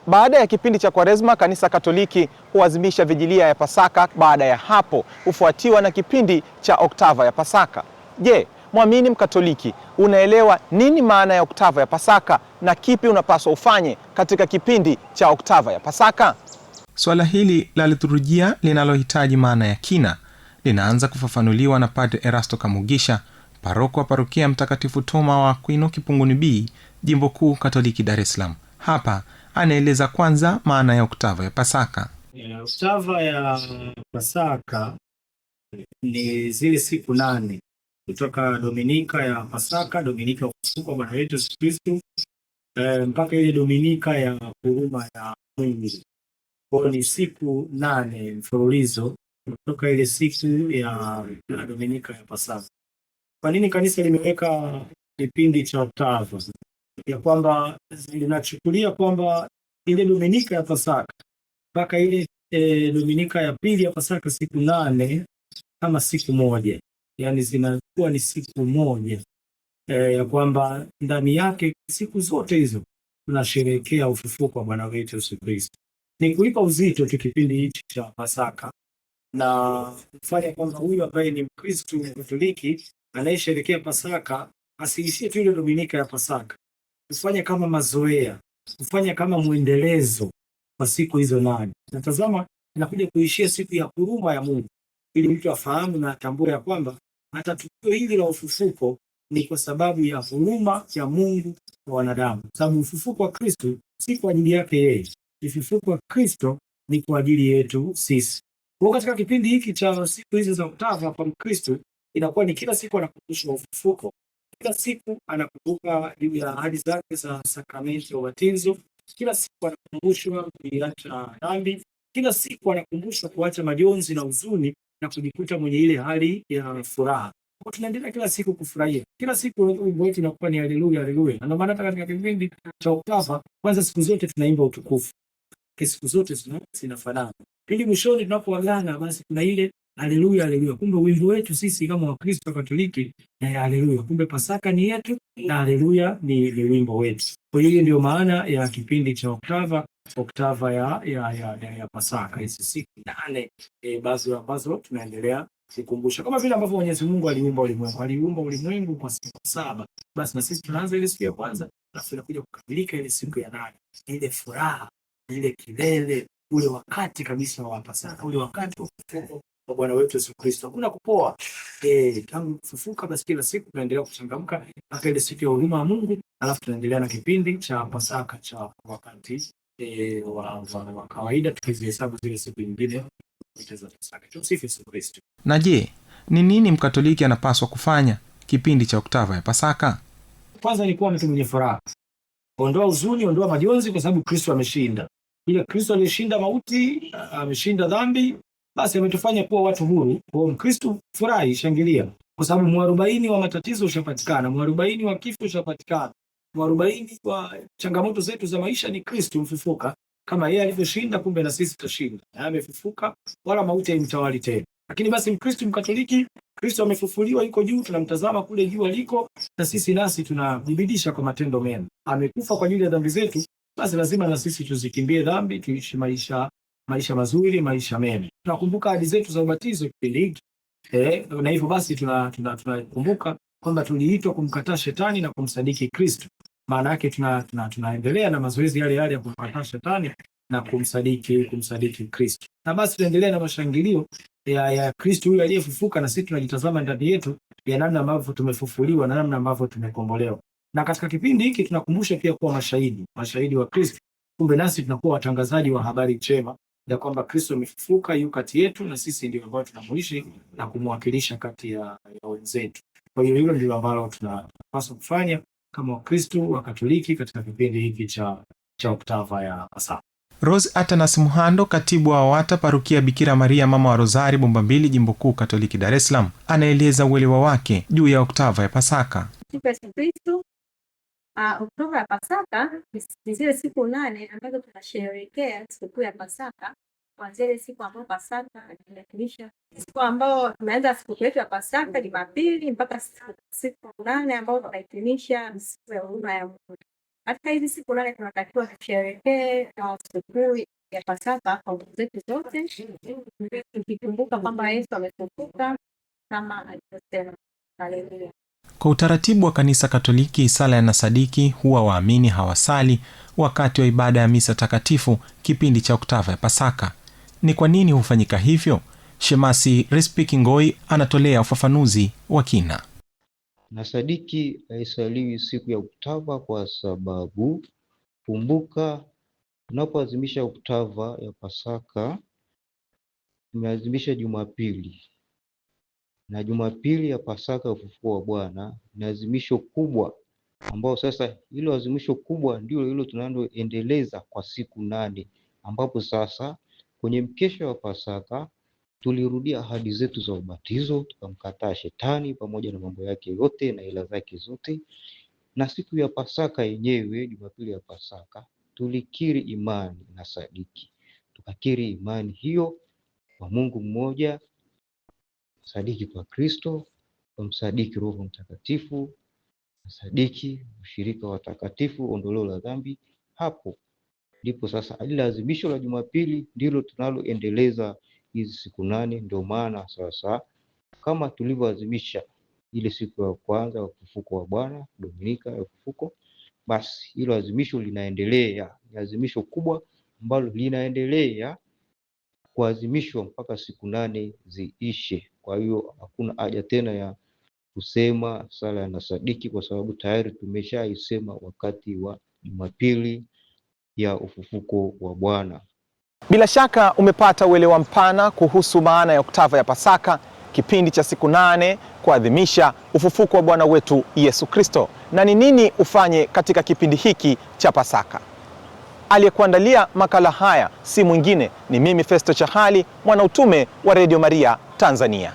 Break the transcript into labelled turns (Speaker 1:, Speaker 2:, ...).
Speaker 1: Baada ya kipindi cha Kwaresma, Kanisa Katoliki huadhimisha Vigilia ya Pasaka. Baada ya hapo hufuatiwa na kipindi cha Oktava ya Pasaka. Je, mwamini Mkatoliki unaelewa nini maana ya Oktava ya Pasaka na kipi unapaswa ufanye katika kipindi cha Oktava ya Pasaka?
Speaker 2: Swala hili la liturujia linalohitaji maana ya kina linaanza kufafanuliwa na Padre Erasto Kamugisha, paroko wa parokia Mtakatifu Toma wa Aquino Kipunguni B, Jimbo Kuu Katoliki Dar es Salaam. Hapa anaeleza kwanza maana ya Oktava ya Pasaka.
Speaker 3: Oktava ya Pasaka ni zile siku 8 kutoka Dominika ya Pasaka, Dominika ya Ufufuko wa Bwana wetu Yesu Kristo, mpaka ile Dominika ya Huruma ya Mungu. Kwa ni siku 8 mfululizo kutoka ile siku ya Dominika ya Pasaka. Kwa nini kanisa limeweka kipindi cha Oktava? Ya kwamba linachukulia kwamba ile Dominika ya Pasaka mpaka ile Dominika ya pili ya Pasaka, siku 8 kama siku moja, yani zinakuwa ni siku moja, ya kwamba ndani yake siku zote hizo tunasherehekea ufufuko wa Bwana wetu Yesu Kristo. Ni kuipa uzito tu kipindi hichi cha Pasaka na kufanya kwamba huyu ambaye ni Mkristo Mkatoliki anayesherehekea Pasaka asiishie tu ile Dominika ya Pasaka, kufanya kama mazoea, kufanya kama mwendelezo wa siku hizo 8. Natazama inakuja kuishia siku ya huruma ya Mungu, ili mtu afahamu na atambue ya kwamba hata tukio hili la ufufuko ni kwa sababu ya huruma ya Mungu kwa wanadamu. Sababu ufufuko wa Kristo si kwa ajili yake yeye, ufufuko wa Kristo ni kwa ajili yetu sisi. Kwa katika kipindi hiki cha siku hizi za Oktava kwa Mkristo inakuwa ni kila siku anakumbushwa ufufuko, kila siku anakumbuka juu ya ahadi zake za sakramenti ya ubatizo, kila siku anakumbushwa kuacha dhambi, kila siku anakumbushwa kuacha majonzi na huzuni na kujikuta mwenye ile hali ya furaha. Kwa tunaendelea kila siku kufurahia. Kila siku wimbo wetu unakuwa ni haleluya haleluya. Na ndio maana katika kipindi cha Oktava kwanza siku zote tunaimba utukufu. Siku zote zinafanana. Pili mwishoni tunapoagana basi kuna ile haleluya haleluya. Kumbe wimbo wetu sisi kama Wakristo Katoliki ni haleluya. Kumbe Pasaka ni yetu na haleluya ni wimbo wetu. Kwa hiyo ndio maana ya kipindi cha Oktava, Oktava ya Pasaka. Hizi siku 8 basi ambazo tunaendelea kukumbusha. Kama vile ambavyo Mwenyezi Mungu aliumba ulimwengu. Aliumba ulimwengu kwa siku 7. Basi na sisi tunaanza ile siku ya kwanza, alafu inakuja kukamilika ile siku ya 8. Ile furaha, ile kilele, ule wakati kabisa wa Pasaka, ule wakati wa ufufuko wa Bwana wetu Yesu Kristo. Hakuna kupoa. Tangu kufufuka basi kila siku tunaendelea kuchangamka mpaka ile siku ya huruma ya Mungu, alafu tunaendelea na kipindi cha Pasaka cha wakati wa kawaida, tukihesabu zile siku nyingine za Pasaka. Tumsifu Yesu Kristo.
Speaker 2: Na je, ni nini Mkatoliki anapaswa kufanya kipindi cha Oktava ya Pasaka?
Speaker 3: Kwanza ni kuwa mtu mwenye furaha. Ondoa huzuni, ondoa majonzi, kwa sababu Kristo ameshinda. Ile Kristo alishinda mauti, ameshinda dhambi, basi ametufanya kuwa watu huru. Kwa Mkristo furahi, shangilia, kwa sababu mwarobaini wa matatizo ushapatikana, mwarobaini wa kifo ushapatikana, mwarobaini wa changamoto zetu za maisha ni Kristo mfufuka. Kama yeye alivyoshinda, kumbe na sisi tutashinda. Amefufuka, wala mauti haimtawali tena. Lakini basi Mkristo Mkatoliki, Kristo amefufuliwa, yuko juu, tunamtazama kule juu aliko, na sisi nasi tunajibidisha kwa matendo mema. Amekufa kwa ajili ya dhambi zetu, basi lazima na sisi tuzikimbie dhambi, tuishi maisha mazuri, maisha mema. Tunakumbuka ahadi zetu za ubatizo kipindi hiki. Na hivyo basi tunakumbuka kwamba tuliitwa kumkataa shetani na kumsadiki Kristo. Maana yake tunaendelea na mazoezi yale ya kumkataa shetani na kumsadiki Kristo. Na basi tunaendelea na mashangilio ya Kristo huyu aliyefufuka, na sisi tunajitazama ndani yetu ya namna ambavyo tumefufuliwa na namna ambavyo tumekombolewa. Na katika kipindi hiki tunakumbusha pia kuwa mashahidi wa Kristo. Kumbe nasi tunakuwa watangazaji wa habari njema ya kwamba Kristo amefufuka, yu kati yetu, na sisi ndio ambao tunamuishi na kumwakilisha kati ya wenzetu. Kwa hiyo hilo ndio ambalo tunapaswa kufanya kama Wakristo wa Katoliki katika kipindi hiki cha Oktava ya Pasaka.
Speaker 2: Rose Atanas Muhando, katibu wa AWATA Parokia Bikira Maria Mama wa Rozari Bomba Mbili, Jimbo Kuu Katoliki Dar es Salaam, anaeleza uelewa wake juu ya Oktava ya Pasaka.
Speaker 4: Oktava ya Pasaka ni zile siku 8 ambazo tunasherehekea sikukuu ya Pasaka, kuanzia ile siku ambayo Pasaka inaadhimishwa, siku ambayo tumeanza sikukuu yetu ya Pasaka Jumapili mpaka siku 8 ambayo tunahitimisha siku ya huruma ya Mungu. katika hizi siku 8 tunatakiwa tusherehekee sikukuu ya Pasaka kwa nguvu zetu zote, tukikumbuka kwamba Yesu amefufuka kama alivyosema. Haleluya.
Speaker 2: Kwa utaratibu wa Kanisa Katoliki, sala ya nasadiki huwa waamini hawasali wakati wa ibada ya misa takatifu kipindi cha Oktava ya Pasaka. Ni kwa nini hufanyika hivyo? Shemasi Respiki Ngoi anatolea ufafanuzi wa kina.
Speaker 5: Nasadiki haisaliwi siku ya Oktava kwa sababu, kumbuka, tunapoadhimisha Oktava ya Pasaka tumeadhimisha Jumapili, na Jumapili ya Pasaka, ufufuo wa Bwana, ni adhimisho kubwa, ambao sasa hilo adhimisho kubwa ndilo hilo tunaloendeleza kwa siku 8, ambapo sasa kwenye mkesha wa Pasaka tulirudia ahadi zetu za ubatizo, tukamkataa shetani pamoja na mambo yake yote na ila zake zote. Na siku ya Pasaka yenyewe, Jumapili ya Pasaka, tulikiri imani na sadiki. Tukakiri imani hiyo kwa Mungu mmoja, sadiki kwa Kristo, kumsadiki Roho Mtakatifu, sadiki ushirika wa watakatifu, ondoleo la dhambi. Hapo ndipo sasa ile adhimisho la Jumapili ndilo tunaloendeleza hizi siku 8. Ndio maana sasa kama tulivyoadhimisha ile siku ya kwanza ya ufufuko wa Bwana, Dominika ya ufufuko, basi hilo adhimisho linaendelea. Ni adhimisho kubwa ambalo linaendelea kuadhimishwa mpaka siku 8 ziishe. Kwa hiyo hakuna haja tena ya kusema sala ya nasadiki, kwa sababu tayari tumeshaisema wakati wa Jumapili ya ufufuko wa Bwana.
Speaker 1: Bila shaka umepata uelewa mpana kuhusu maana ya Oktava ya Pasaka, kipindi cha siku 8 kuadhimisha ufufuko wa Bwana wetu Yesu Kristo, na ni nini ufanye katika kipindi hiki cha Pasaka. Aliyekuandalia makala haya si mwingine, ni mimi Festo Chahali, mwanautume wa Radio Maria Tanzania.